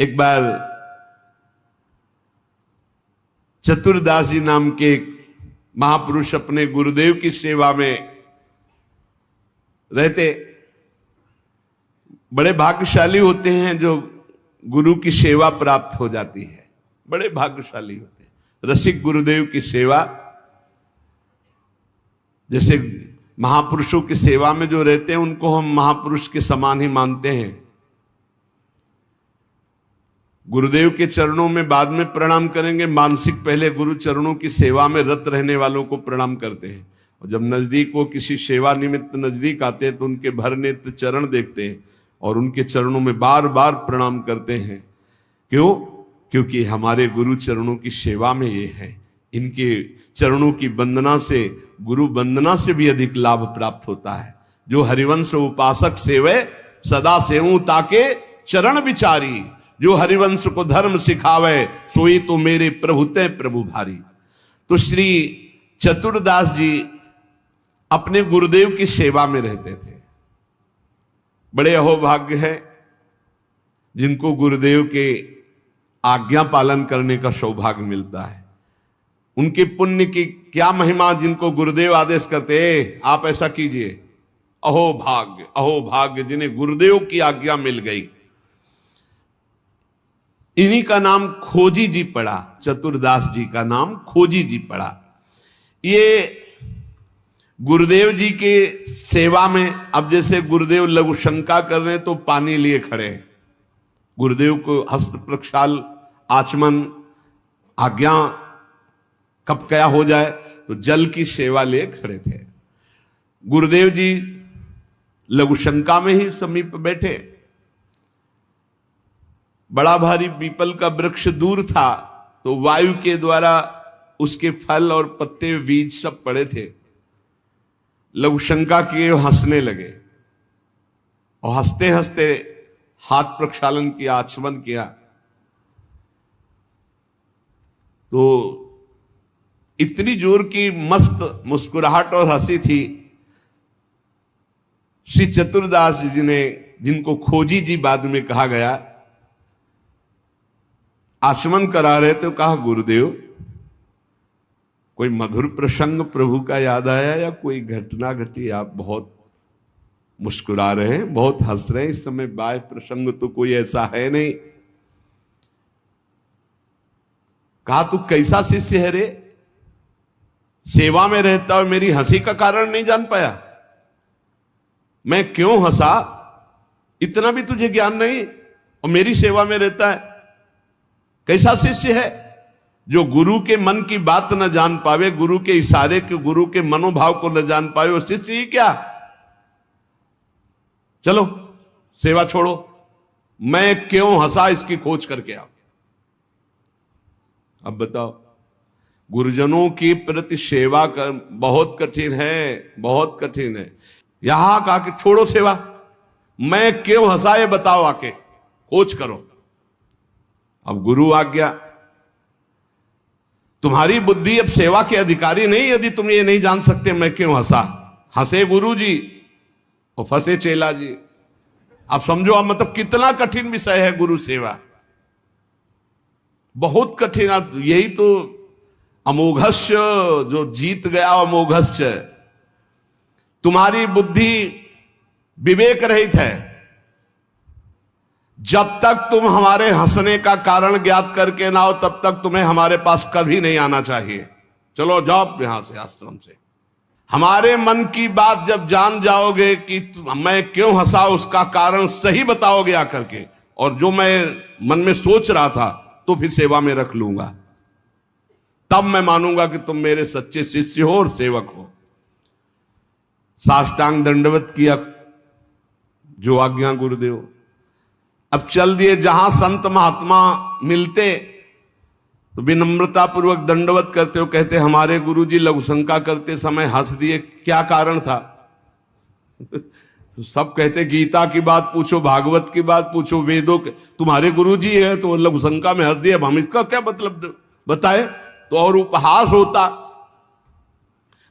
एक बार चतुरदास जी नाम के एक महापुरुष अपने गुरुदेव की सेवा में रहते। बड़े भाग्यशाली होते हैं जो गुरु की सेवा प्राप्त हो जाती है, बड़े भाग्यशाली होते हैं। रसिक गुरुदेव की सेवा, जैसे महापुरुषों की सेवा में जो रहते हैं उनको हम महापुरुष के समान ही मानते हैं। गुरुदेव के चरणों में बाद में प्रणाम करेंगे, मानसिक पहले गुरु चरणों की सेवा में रत रहने वालों को प्रणाम करते हैं। और जब नजदीक वो किसी सेवा निमित्त नजदीक आते हैं तो उनके भर नेत्र चरण देखते हैं और उनके चरणों में बार बार प्रणाम करते हैं। क्यों? क्योंकि हमारे गुरु चरणों की सेवा में ये है। इनके चरणों की वंदना से, गुरु वंदना से भी अधिक लाभ प्राप्त होता है। जो हरिवंश उपासक सेवे सदा सेवूं ताके चरण विचारी, जो हरिवंश को धर्म सिखावे सोई तो मेरे प्रभु ते प्रभु भारी। तो श्री चतुरदास जी अपने गुरुदेव की सेवा में रहते थे। बड़े अहोभाग्य है जिनको गुरुदेव के आज्ञा पालन करने का सौभाग्य मिलता है। उनके पुण्य की क्या महिमा, जिनको गुरुदेव आदेश करते आप ऐसा कीजिए। अहोभाग्य, अहोभाग्य जिन्हें गुरुदेव की आज्ञा मिल गई। इन्हीं का नाम खोजी जी पड़ा, चतुरदास जी का नाम खोजी जी पड़ा। ये गुरुदेव जी के सेवा में, अब जैसे गुरुदेव लघु शंका कर रहे तो पानी लिए खड़े, गुरुदेव को हस्त प्रक्षाल आचमन आज्ञा कब क्या हो जाए तो जल की सेवा लिए खड़े थे। गुरुदेव जी लघु शंका में ही समीप बैठे। बड़ा भारी पीपल का वृक्ष दूर था तो वायु के द्वारा उसके फल और पत्ते बीज सब पड़े थे। लघु शंका किए, हंसने लगे और हंसते हंसते हाथ प्रक्षालन किया, आचमन किया। तो इतनी जोर की मस्त मुस्कुराहट और हंसी थी। श्री चतुरदास जी ने, जिनको खोजी जी बाद में कहा गया, आचमन करा रहे तो कहा, गुरुदेव कोई मधुर प्रसंग प्रभु का याद आया या कोई घटना घटी? आप बहुत मुस्कुरा रहे हैं, बहुत हंस रहे हैं, इस समय बाह्य प्रसंग तो कोई ऐसा है नहीं। कहा, तू कैसा शिष्य है रे? सेवा में रहता हुआ मेरी हंसी का कारण नहीं जान पाया? मैं क्यों हंसा इतना भी तुझे ज्ञान नहीं, और मेरी सेवा में रहता है? कैसा शिष्य है जो गुरु के मन की बात न जान पावे, गुरु के इशारे के, गुरु के मनोभाव को न जान पावे, वो शिष्य ही क्या? चलो सेवा छोड़ो, मैं क्यों हंसा इसकी खोज करके आओ। अब बताओ, गुरुजनों की प्रति सेवा कर बहुत कठिन है, बहुत कठिन है। यहां कहा कि छोड़ो सेवा, मैं क्यों हंसा ये बताओ, आके खोज करो। अब गुरु आ गया, तुम्हारी बुद्धि अब सेवा के अधिकारी नहीं यदि तुम ये नहीं जान सकते मैं क्यों हंसा। हंसे गुरु जी और फंसे चेला जी। आप समझो, आप मतलब कितना कठिन विषय है गुरु सेवा, बहुत कठिन। यही तो अमोघस्य, जो जीत गया अमोघस्य। तुम्हारी बुद्धि विवेक रहित है। जब तक तुम हमारे हंसने का कारण ज्ञात करके ना हो तब तक तुम्हें हमारे पास कभी नहीं आना चाहिए। चलो जाओ यहां से, आश्रम से। हमारे मन की बात जब जान जाओगे कि मैं क्यों हंसा, उसका कारण सही बताओगे आकर के, और जो मैं मन में सोच रहा था तो फिर सेवा में रख लूंगा, तब मैं मानूंगा कि तुम मेरे सच्चे शिष्य हो और सेवक हो। साष्टांग दंडवत किया, जो आज्ञा गुरुदेव। अब चल दिए, जहां संत महात्मा मिलते तो विनम्रता पूर्वक दंडवत करते हो, कहते हमारे गुरुजी लघु शंका करते समय हंस दिए, क्या कारण था? तो सब कहते गीता की बात पूछो, भागवत की बात पूछो, वेदों के, तुम्हारे गुरुजी है तो लघु शंका में हंस दिए, हम इसका क्या मतलब बताए? तो और उपहास होता।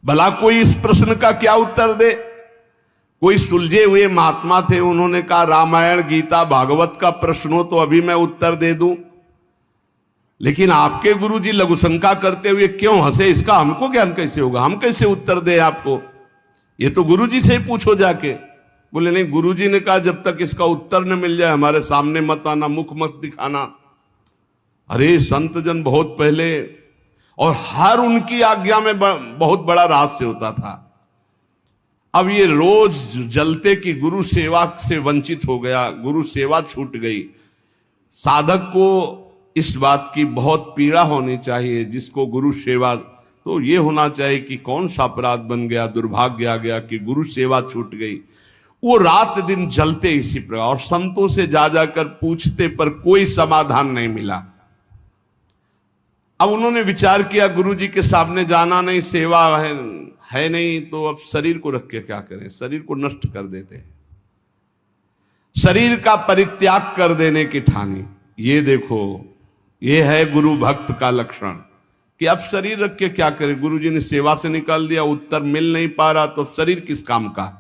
भला कोई इस प्रश्न का क्या उत्तर दे? कोई सुलझे हुए महात्मा थे, उन्होंने कहा रामायण गीता भागवत का प्रश्न हो तो अभी मैं उत्तर दे दूं, लेकिन आपके गुरुजी लघुशंका करते हुए क्यों हंसे, इसका हमको ज्ञान कैसे होगा, हम कैसे उत्तर दे आपको, ये तो गुरुजी से ही पूछो जाके। बोले नहीं, गुरुजी ने कहा जब तक इसका उत्तर न मिल जाए हमारे सामने मत आना, मुख मत दिखाना। अरे संत जन बहुत पहले, और हर उनकी आज्ञा में बहुत बड़ा रहस्य होता था। अब ये रोज जलते कि गुरु सेवा से वंचित हो गया, गुरु सेवा छूट गई। साधक को इस बात की बहुत पीड़ा होनी चाहिए, जिसको गुरु सेवा, तो ये होना चाहिए कि कौन सा अपराध बन गया, दुर्भाग्य आ गया कि गुरु सेवा छूट गई। वो रात दिन जलते इसी प्रकार, और संतों से जा जाकर पूछते पर कोई समाधान नहीं मिला। अब उन्होंने विचार किया गुरुजी के सामने जाना नहीं, सेवा है नहीं, तो अब शरीर को रख के क्या करें, शरीर को नष्ट कर देते हैं, शरीर का परित्याग कर देने की ठानी। ये देखो, ये है गुरु भक्त का लक्षण कि अब शरीर रख के क्या करें, गुरुजी ने सेवा से निकाल दिया, उत्तर मिल नहीं पा रहा, तो शरीर किस काम का।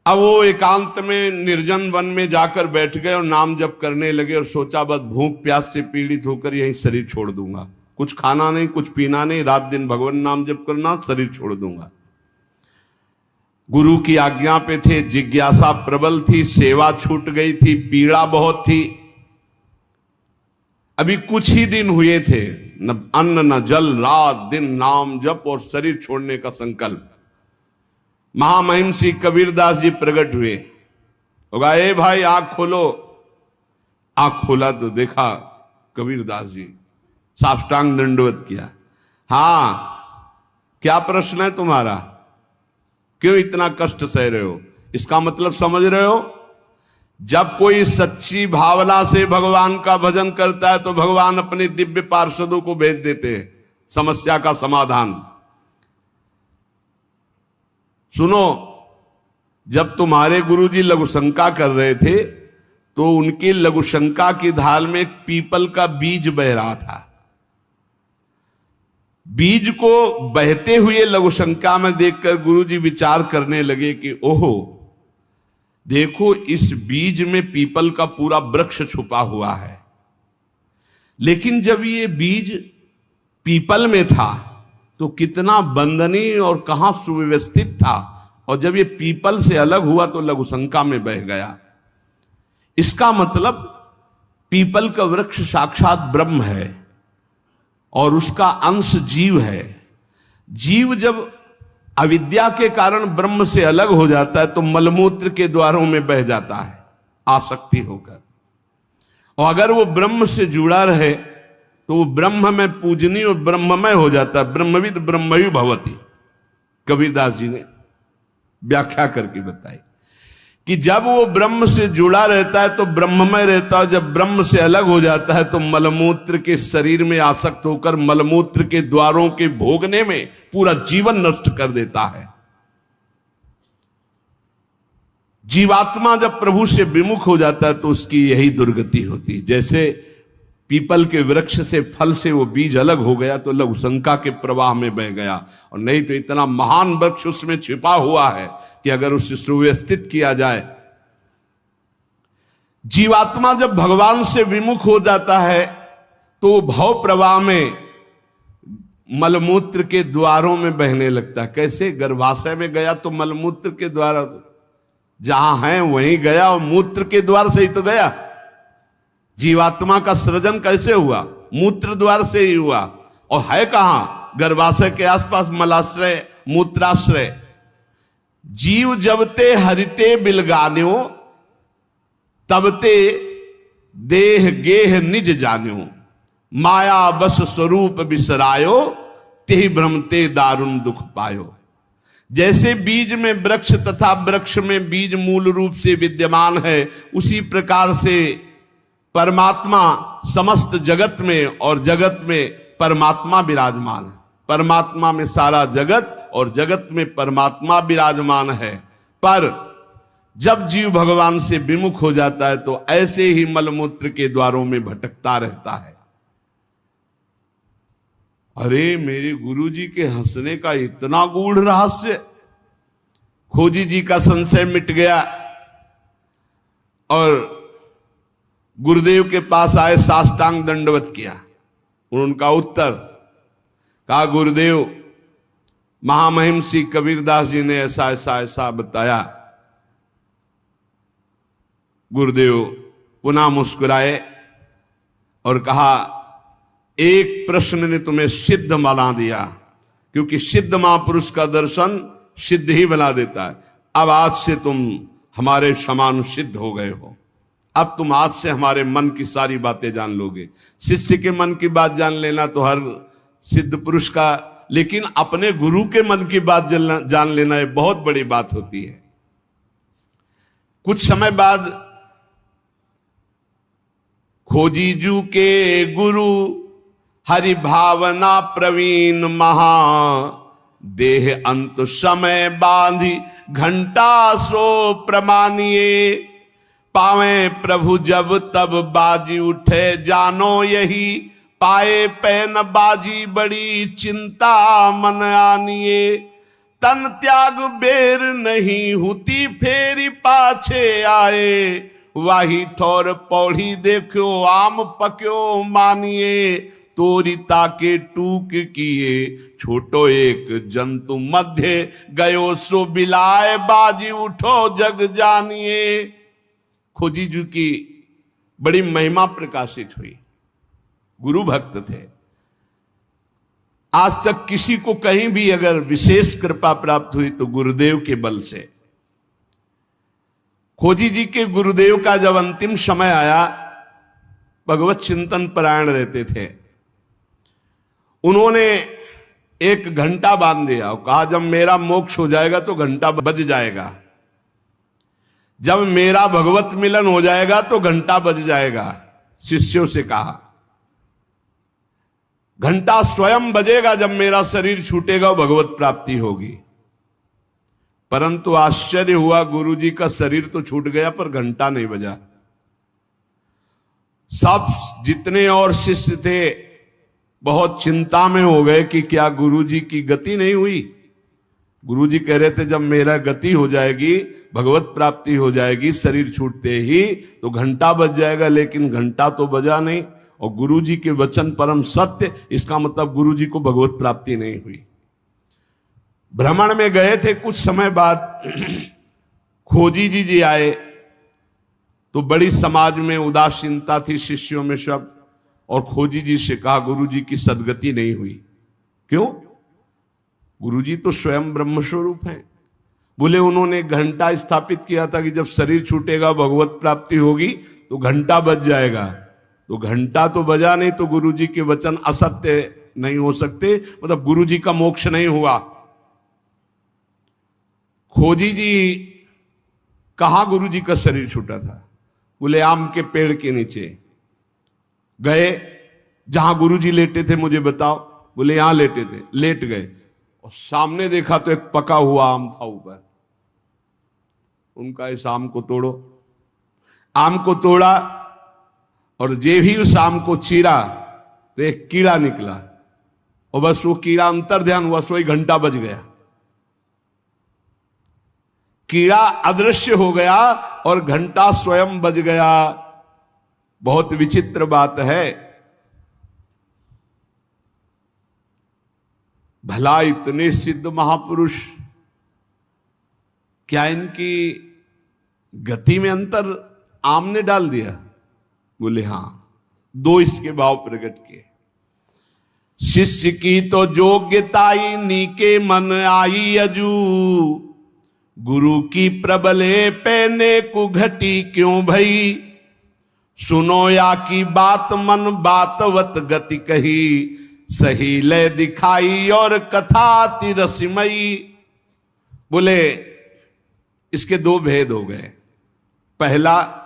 अब वो एकांत में निर्जन वन में जाकर बैठ गए और नाम जप करने लगे, और सोचा बस भूख प्यास से पीड़ित होकर यही शरीर छोड़ दूंगा, कुछ खाना नहीं, कुछ पीना नहीं, रात दिन भगवान नाम जप करना, शरीर छोड़ दूंगा। गुरु की आज्ञा पे थे, जिज्ञासा प्रबल थी, सेवा छूट गई थी, पीड़ा बहुत थी। अभी कुछ ही दिन हुए थे, न अन्न न जल, रात दिन नाम जप और शरीर छोड़ने का संकल्प। महामहिम श्री कबीरदास जी प्रकट हुए, होगा ए भाई आंख खोलो। आंख खोला तो देखा कबीरदास जी, साष्टांग दंडवत किया। हाँ, क्या प्रश्न है तुम्हारा, क्यों इतना कष्ट सह रहे हो, इसका मतलब समझ रहे हो। जब कोई सच्ची भावना से भगवान का भजन करता है तो भगवान अपने दिव्य पार्षदों को भेज देते हैं समस्या का समाधान। सुनो, जब तुम्हारे गुरुजी लघुशंका कर रहे थे तो उनकी लघुशंका की ढाल में एक पीपल का बीज बह रहा था। बीज को बहते हुए लघुशंका में देखकर गुरुजी विचार करने लगे कि ओहो, देखो इस बीज में पीपल का पूरा वृक्ष छुपा हुआ है, लेकिन जब ये बीज पीपल में था तो कितना बंदनीय और कहां सुव्यवस्थित था, और जब ये पीपल से अलग हुआ तो लघुशंका में बह गया। इसका मतलब पीपल का वृक्ष साक्षात ब्रह्म है और उसका अंश जीव है। जीव जब अविद्या के कारण ब्रह्म से अलग हो जाता है तो मलमूत्र के द्वारों में बह जाता है आसक्ति होकर, और अगर वो ब्रह्म से जुड़ा रहे तो वो ब्रह्म में पूजनीय और ब्रह्ममय हो जाता है। ब्रह्मविद ब्रह्मयु भवति, कबीरदास जी ने व्याख्या करके बताई कि जब वो ब्रह्म से जुड़ा रहता है तो ब्रह्ममय रहता है, जब ब्रह्म से अलग हो जाता है तो मलमूत्र के शरीर में आसक्त होकर मलमूत्र के द्वारों के भोगने में पूरा जीवन नष्ट कर देता है। जीवात्मा जब प्रभु से विमुख हो जाता है तो उसकी यही दुर्गति होती है। जैसे पीपल के वृक्ष से फल से वो बीज अलग हो गया तो लघुशंका के प्रवाह में बह गया, और नहीं तो इतना महान वृक्ष उसमें छिपा हुआ है कि अगर उसे सुव्यवस्थित किया जाए। जीवात्मा जब भगवान से विमुख हो जाता है तो भव प्रवाह में मलमूत्र के द्वारों में बहने लगता है। कैसे, गर्भाशय में गया तो मलमूत्र के द्वार जहां है वहीं गया, और मूत्र के द्वार से ही तो गया। जीवात्मा का सृजन कैसे हुआ, मूत्र द्वार से ही हुआ, और है कहां, गर्भाशय के आसपास मलाश्रय मूत्राश्रय। जीव जबते हरिते बिलगान्यो तबते देह गेह निज जान्यो, माया बस स्वरूप बिसरायो तेहि भ्रमते दारुण दुख पायो। जैसे बीज में वृक्ष तथा वृक्ष में बीज मूल रूप से विद्यमान है, उसी प्रकार से परमात्मा समस्त जगत में और जगत में परमात्मा विराजमान है। परमात्मा में सारा जगत और जगत में परमात्मा विराजमान है। पर जब जीव भगवान से विमुख हो जाता है तो ऐसे ही मलमूत्र के द्वारों में भटकता रहता है। अरे मेरे गुरुजी के हंसने का इतना गूढ़ रहस्य, खोजी जी का संशय मिट गया और गुरुदेव के पास आए, साष्टांग दंडवत किया। उनका उत्तर कहा, गुरुदेव महामहिम श्री कबीरदास जी ने ऐसा ऐसा ऐसा बताया। गुरुदेव पुनः मुस्कुराए और कहा, एक प्रश्न ने तुम्हें सिद्ध बना दिया, क्योंकि सिद्ध महापुरुष का दर्शन सिद्ध ही बना देता है। अब आज से तुम हमारे समान सिद्ध हो गए हो। अब तुम आज से हमारे मन की सारी बातें जान लोगे। शिष्य के मन की बात जान लेना तो हर सिद्ध पुरुष का, लेकिन अपने गुरु के मन की बात जान लेना ये बहुत बड़ी बात होती है। कुछ समय बाद खोजीजू के गुरु हरि भावना प्रवीण महा, देह अंत समय बांधी घंटा सो प्रमानिए, पावे प्रभु जब तब बाजी उठे जानो यही, पाए पैन बाजी बड़ी चिंता मन आनिए, तन त्याग बेर नहीं हुती फेरी पाछे आए, वाही ठोर पौड़ी देखो आम पक्यो मानिए, तोरी ताके टूक किए छोटो एक जंतु मध्य, गयो सो बिलाए बाजी उठो जग जानिए। खोजी जी की बड़ी महिमा प्रकाशित हुई। गुरु भक्त थे। आज तक किसी को कहीं भी अगर विशेष कृपा प्राप्त हुई तो गुरुदेव के बल से। खोजी जी के गुरुदेव का जब अंतिम समय आया, भगवत चिंतन परायण रहते थे, उन्होंने एक घंटा बांध दिया और कहा, जब मेरा मोक्ष हो जाएगा तो घंटा बज जाएगा, जब मेरा भगवत मिलन हो जाएगा तो घंटा बज जाएगा। शिष्यों से कहा, घंटा स्वयं बजेगा जब मेरा शरीर छूटेगा और भगवत प्राप्ति होगी। परंतु आश्चर्य हुआ, गुरुजी का शरीर तो छूट गया पर घंटा नहीं बजा। सब जितने और शिष्य थे बहुत चिंता में हो गए कि क्या गुरुजी की गति नहीं हुई। गुरुजी कह रहे थे, जब मेरा गति हो जाएगी, भगवत प्राप्ति हो जाएगी, शरीर छूटते ही तो घंटा बज जाएगा, लेकिन घंटा तो बजा नहीं। और गुरुजी के वचन परम सत्य, इसका मतलब गुरुजी को भगवत प्राप्ति नहीं हुई। भ्रमण में गए थे, कुछ समय बाद खोजी जी आए तो बड़ी समाज में उदासीनता थी शिष्यों में सब, और खोजी जी से कहा, गुरुजी की सदगति नहीं हुई। क्यों? गुरुजी तो स्वयं ब्रह्म स्वरूप हैं। बोले, उन्होंने घंटा स्थापित किया था कि जब शरीर छूटेगा भगवत प्राप्ति होगी तो घंटा बज जाएगा। तो घंटा तो बजा नहीं, तो गुरुजी के वचन असत्य नहीं हो सकते, मतलब गुरुजी का मोक्ष नहीं हुआ। खोजी जी कहां गुरुजी का शरीर छूटा था? बोले, आम के पेड़ के नीचे गए। जहां गुरुजी लेटे थे मुझे बताओ। बोले, यहां लेटे थे। लेट गए और सामने देखा तो एक पका हुआ आम था ऊपर। उनका इस आम को तोड़ो। आम को तोड़ा और जे भी उस आम को चीरा तो एक कीड़ा निकला, और बस वो कीड़ा अंतर ध्यान हुआ, सोई घंटा बज गया। कीड़ा अदृश्य हो गया और घंटा स्वयं बज गया। बहुत विचित्र बात है। भला इतने सिद्ध महापुरुष, क्या इनकी गति में अंतर आम ने डाल दिया? बोले, हां। दो इसके भाव प्रकट किए। शिष्य की तो योग्यताई नीके मन आई अजू, गुरु की प्रबले पैने को घटी क्यों भई, सुनो या की बात मन बातवत गति कही, सही ले दिखाई और कथा तिरसिमयी। बोले, इसके दो भेद हो गए। पहला,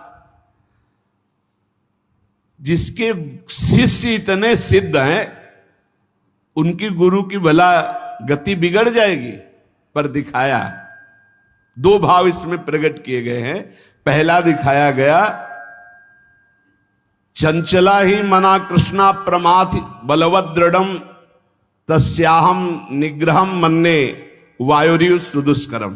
जिसके शिष्य इतने सिद्ध हैं उनकी गुरु की भला गति बिगड़ जाएगी, पर दिखाया। दो भाव इसमें प्रकट किए गए हैं। पहला दिखाया गया, चंचला ही मना कृष्णा प्रमाथि बलवद दृढ़म तस्याहम निग्रहम मन्ने वायुरिव सुदुष्करम।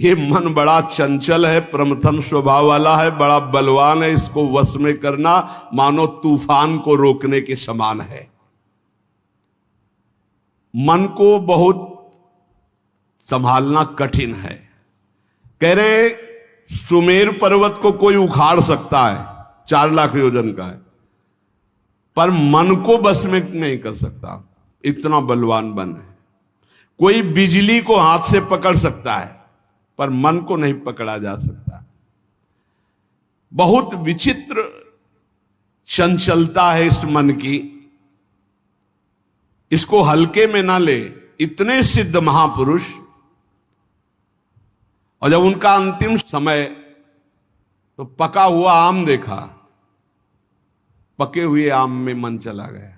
ये मन बड़ा चंचल है, प्रमथन स्वभाव वाला है, बड़ा बलवान है, इसको वश में करना मानो तूफान को रोकने के समान है। मन को बहुत संभालना कठिन है। कह रहे सुमेर पर्वत को कोई उखाड़ सकता है, 4 लाख योजन का है, पर मन को बस में नहीं कर सकता, इतना बलवान मन है। कोई बिजली को हाथ से पकड़ सकता है, पर मन को नहीं पकड़ा जा सकता। बहुत विचित्र चंचलता है इस मन की, इसको हल्के में ना ले। इतने सिद्ध महापुरुष, और जब उनका अंतिम समय तो पका हुआ आम देखा, पके हुए आम में मन चला गया।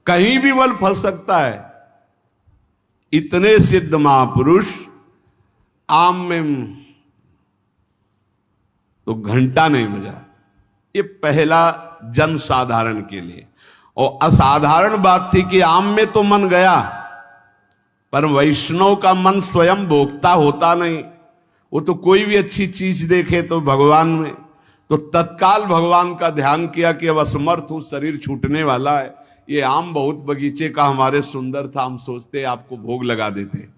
कहीं भी फल फल सकता है, इतने सिद्ध महापुरुष आम में तो घंटा नहीं बजा। ये पहला जन साधारण के लिए। और असाधारण बात थी कि आम में तो मन गया, पर वैष्णव का मन स्वयं भोक्ता होता नहीं। वो तो कोई भी अच्छी चीज देखे तो भगवान में, तो तत्काल भगवान का ध्यान किया कि अब असमर्थ हूं, शरीर छूटने वाला है। ये आम बहुत बगीचे का हमारे सुंदर था, हम सोचते आपको भोग लगा देते।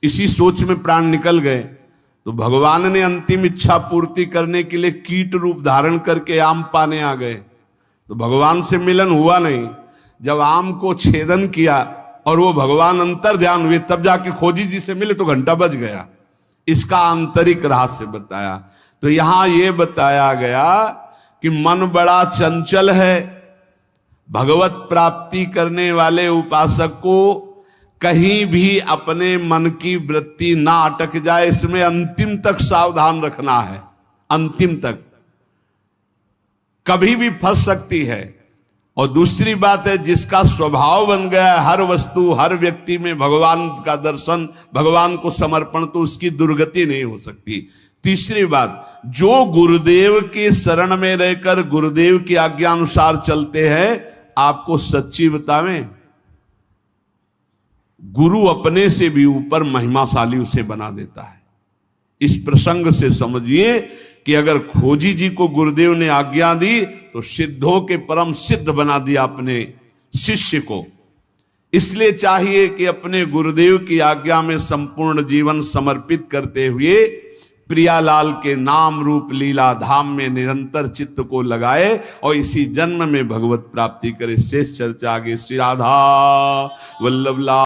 इसी सोच में प्राण निकल गए, तो भगवान ने अंतिम इच्छा पूर्ति करने के लिए कीट रूप धारण करके आम पाने आ गए। तो भगवान से मिलन हुआ नहीं। जब आम को छेदन किया और वो भगवान अंतर ध्यान हुए, तब जाके खोजी जी से मिले तो घंटा बज गया। इसका आंतरिक रहस्य बताया। तो यहां ये बताया गया कि मन बड़ा चंचल है। भगवत प्राप्ति करने वाले उपासक को कहीं भी अपने मन की वृत्ति ना अटक जाए, इसमें अंतिम तक सावधान रखना है। अंतिम तक कभी भी फंस सकती है। और दूसरी बात है, जिसका स्वभाव बन गया है हर वस्तु हर व्यक्ति में भगवान का दर्शन, भगवान को समर्पण, तो उसकी दुर्गति नहीं हो सकती। तीसरी बात, जो गुरुदेव के शरण में रहकर गुरुदेव की आज्ञा अनुसार चलते हैं, आपको सच्ची बतावें, गुरु अपने से भी ऊपर महिमाशाली उसे बना देता है। इस प्रसंग से समझिए कि अगर खोजी जी को गुरुदेव ने आज्ञा दी तो सिद्धों के परम सिद्ध बना दिया अपने शिष्य को। इसलिए चाहिए कि अपने गुरुदेव की आज्ञा में संपूर्ण जीवन समर्पित करते हुए प्रियालाल के नाम रूप लीला धाम में निरंतर चित्त को लगाए और इसी जन्म में भगवत प्राप्ति करे। शेष चर्चा आगे। श्री राधा वल्लभ लाल।